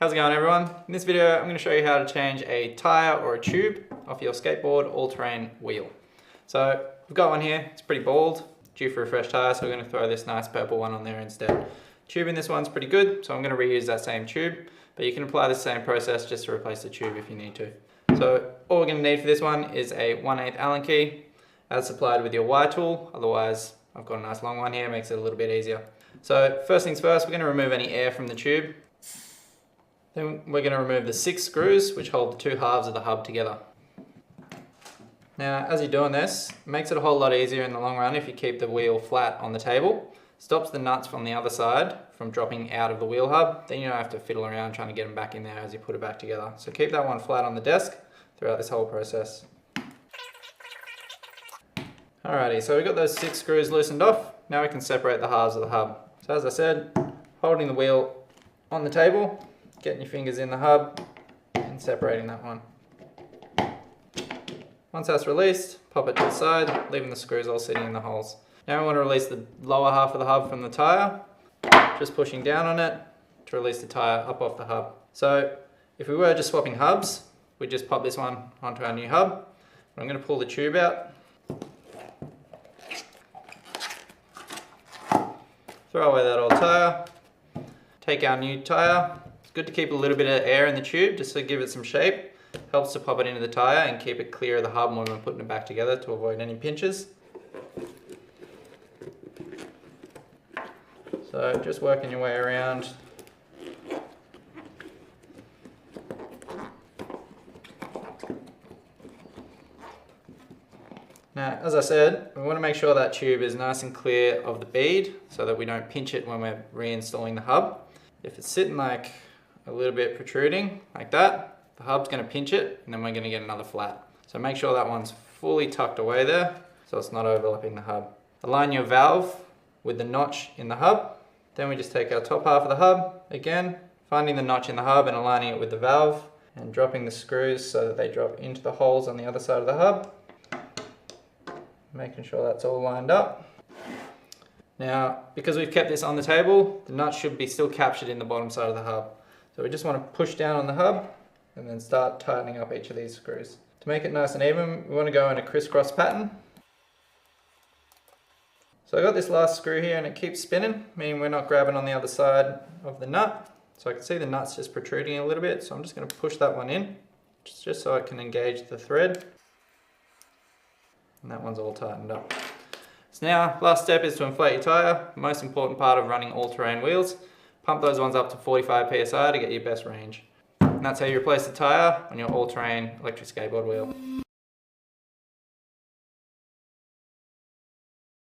How's it going, everyone? In this video I'm going to show you how to change a tyre or a tube off your skateboard all-terrain wheel. So we've got one here, it's pretty bald, due for a fresh tyre, so we're going to throw this nice purple one on there instead. Tube in this one's pretty good, so I'm going to reuse that same tube, but you can apply the same process just to replace the tube if you need to. So all we're going to need for this one is a 1/8 Allen key as supplied with your Y tool, otherwise I've got a nice long one here, makes it a little bit easier. So first things first, we're going to remove any air from the tube. Then we're going to remove the 6 screws which hold the 2 halves of the hub together. Now as you're doing this, it makes it a whole lot easier in the long run if you keep the wheel flat on the table. Stops the nuts from the other side from dropping out of the wheel hub, then you don't have to fiddle around trying to get them back in there as you put it back together. So keep that one flat on the desk throughout this whole process. Alrighty, so we've got those 6 screws loosened off. Now we can separate the halves of the hub. So as I said, holding the wheel on the table, getting your fingers in the hub and separating that one. Once that's released, pop it to the side, leaving the screws all sitting in the holes. Now we want to release the lower half of the hub from the tyre, just pushing down on it to release the tyre up off the hub. So if we were just swapping hubs, we'd just pop this one onto our new hub. I'm going to pull the tube out, throw away that old tyre, take our new tyre. It's good to keep a little bit of air in the tube just to give it some shape. Helps to pop it into the tyre and keep it clear of the hub when we're putting it back together to avoid any pinches. So just working your way around. Now, as I said, we want to make sure that tube is nice and clear of the bead so that we don't pinch it when we're reinstalling the hub. If it's sitting like a little bit protruding like that, the hub's going to pinch it and then we're going to get another flat. So make sure that one's fully tucked away there so it's not overlapping the hub. Align your valve with the notch in the hub. Then we just take our top half of the hub, again, finding the notch in the hub and aligning it with the valve and dropping the screws so that they drop into the holes on the other side of the hub. Making sure that's all lined up. Now, because we've kept this on the table, the nut should be still captured in the bottom side of the hub. So we just want to push down on the hub and then start tightening up each of these screws. To make it nice and even, we want to go in a crisscross pattern. So I got this last screw here and it keeps spinning, meaning we're not grabbing on the other side of the nut. So I can see the nut's just protruding a little bit, so I'm just going to push that one in, just so I can engage the thread. And that one's all tightened up. So now, last step is to inflate your tyre, the most important part of running all-terrain wheels. Pump those ones up to 45 psi to get your best range. And that's how you replace the tyre on your all-terrain electric skateboard wheel.